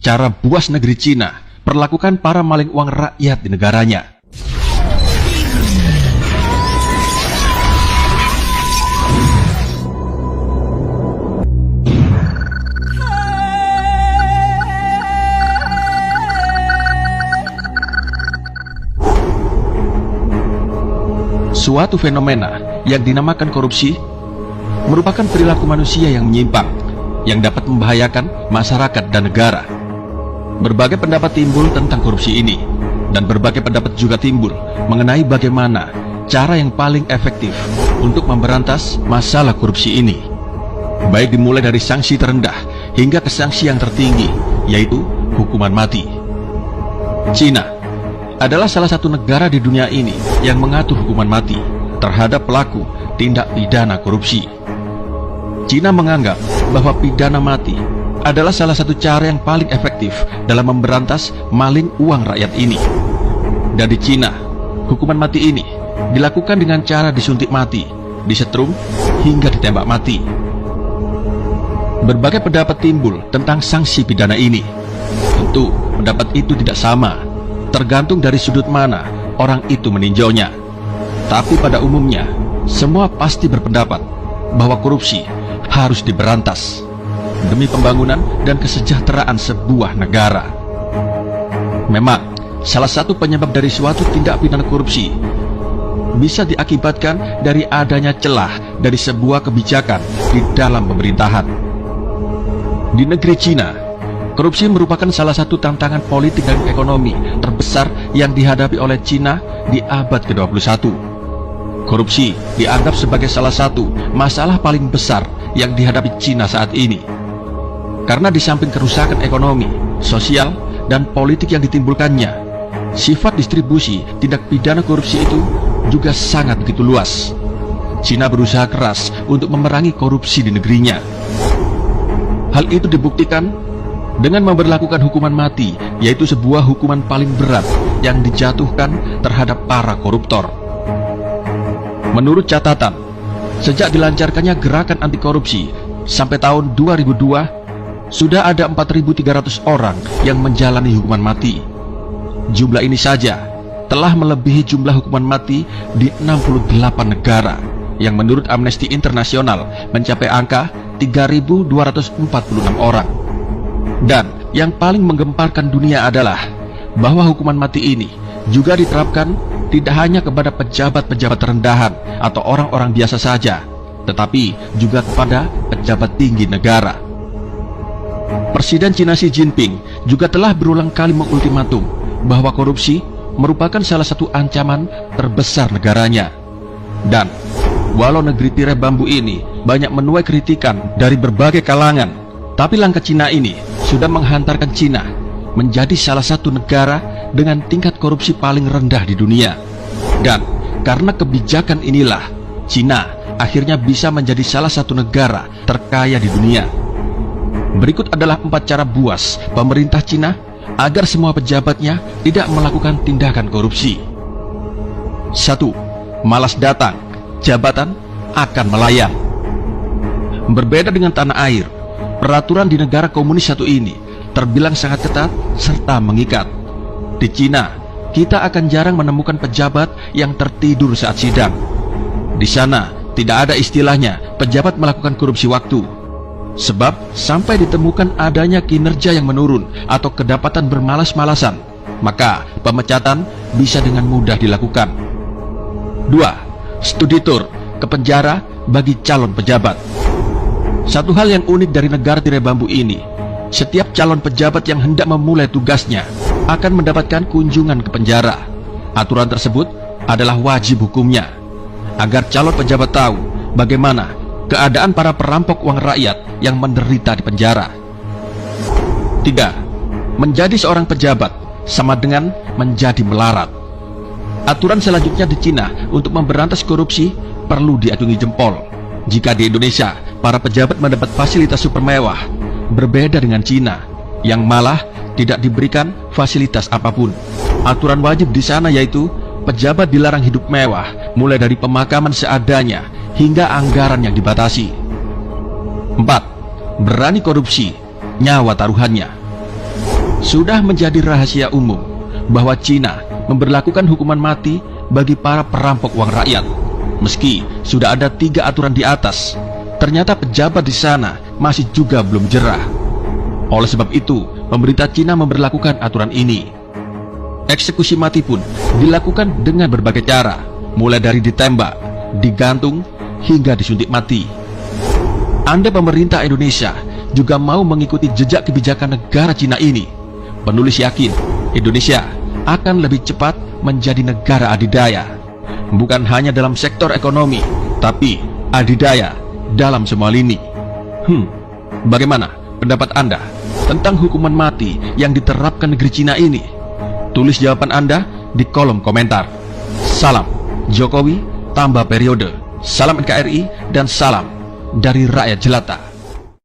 cara buas negeri Cina perlakukan para maling uang rakyat di negaranya. Suatu fenomena yang dinamakan korupsi merupakan perilaku manusia yang menyimpang, yang dapat membahayakan masyarakat dan negara. Berbagai pendapat timbul tentang korupsi ini, dan berbagai pendapat juga timbul mengenai bagaimana cara yang paling efektif untuk memberantas masalah korupsi ini. Baik dimulai dari sanksi terendah hingga ke sanksi yang tertinggi, yaitu hukuman mati. Cina adalah salah satu negara di dunia ini yang mengatur hukuman mati terhadap pelaku tindak pidana korupsi. Cina menganggap bahwa pidana mati adalah salah satu cara yang paling efektif dalam memberantas maling uang rakyat ini. Dan di Cina, hukuman mati ini dilakukan dengan cara disuntik mati, disetrum, hingga ditembak mati. Berbagai pendapat timbul tentang sanksi pidana ini. Tentu, pendapat itu tidak sama, tergantung dari sudut mana orang itu meninjaunya. Tapi pada umumnya, semua pasti berpendapat bahwa korupsi harus diberantas demi pembangunan dan kesejahteraan sebuah negara. Memang, salah satu penyebab dari suatu tindak pidana korupsi bisa diakibatkan dari adanya celah dari sebuah kebijakan di dalam pemerintahan. Di negeri Cina, korupsi merupakan salah satu tantangan politik dan ekonomi terbesar yang dihadapi oleh Cina di abad ke-21. Korupsi dianggap sebagai salah satu masalah paling besar yang dihadapi Cina saat ini. Karena di samping kerusakan ekonomi, sosial, dan politik yang ditimbulkannya, sifat distribusi tindak pidana korupsi itu juga sangat begitu luas. Cina berusaha keras untuk memerangi korupsi di negerinya. Hal itu dibuktikan dengan memberlakukan hukuman mati, yaitu sebuah hukuman paling berat yang dijatuhkan terhadap para koruptor. Menurut catatan, sejak dilancarkannya gerakan anti korupsi sampai tahun 2002, sudah ada 4.300 orang yang menjalani hukuman mati. Jumlah ini saja telah melebihi jumlah hukuman mati di 68 negara, yang menurut Amnesty International mencapai angka 3.246 orang. Dan yang paling menggemparkan dunia adalah bahwa hukuman mati ini juga diterapkan tidak hanya kepada pejabat-pejabat rendahan atau orang-orang biasa saja, tetapi juga kepada pejabat tinggi negara. Presiden Cina Xi Jinping juga telah berulang kali mengultimatum bahwa korupsi merupakan salah satu ancaman terbesar negaranya. Dan walau negeri tirai bambu ini banyak menuai kritikan dari berbagai kalangan, tapi langkah Cina ini sudah menghantarkan Cina menjadi salah satu negara dengan tingkat korupsi paling rendah di dunia. Dan karena kebijakan inilah, Cina akhirnya bisa menjadi salah satu negara terkaya di dunia. Berikut adalah 4 cara buas pemerintah Cina agar semua pejabatnya tidak melakukan tindakan korupsi. 1. Malas datang, jabatan akan melayang. Berbeda dengan tanah air, peraturan di negara komunis satu ini terbilang sangat ketat serta mengikat. Di Cina, kita akan jarang menemukan pejabat yang tertidur saat sidang. Di sana, tidak ada istilahnya pejabat melakukan korupsi waktu. Sebab, sampai ditemukan adanya kinerja yang menurun atau kedapatan bermalas-malasan, maka pemecatan bisa dengan mudah dilakukan. 2. Studi tour ke penjara bagi calon pejabat. Satu hal yang unik dari negara tirai bambu ini, setiap calon pejabat yang hendak memulai tugasnya akan mendapatkan kunjungan ke penjara. Aturan tersebut adalah wajib hukumnya, agar calon pejabat tahu bagaimana keadaan para perampok uang rakyat yang menderita di penjara. 3. Menjadi seorang pejabat sama dengan menjadi melarat. Aturan selanjutnya di Cina untuk memberantas korupsi perlu diacungi jempol. Jika di Indonesia para pejabat mendapat fasilitas super mewah, berbeda dengan Cina yang malah tidak diberikan fasilitas apapun. Aturan wajib di sana yaitu pejabat dilarang hidup mewah, mulai dari pemakaman seadanya hingga anggaran yang dibatasi. 4. Berani korupsi, nyawa taruhannya. Sudah menjadi rahasia umum bahwa Cina memberlakukan hukuman mati bagi para perampok uang rakyat. Meski sudah ada 3 aturan di atas, ternyata pejabat di sana masih juga belum jerah. Oleh sebab itu, pemerintah Cina memberlakukan aturan ini. Eksekusi mati pun dilakukan dengan berbagai cara, mulai dari ditembak, digantung, hingga disuntik mati. Anda pemerintah Indonesia juga mau mengikuti jejak kebijakan negara Cina ini. Penulis yakin Indonesia akan lebih cepat menjadi negara adidaya, bukan hanya dalam sektor ekonomi, tapi adidaya dalam semua lini. Bagaimana pendapat Anda tentang hukuman mati yang diterapkan negeri Cina ini? Tulis jawaban Anda di kolom komentar. Salam Jokowi tambah periode, salam NKRI, dan salam dari rakyat jelata.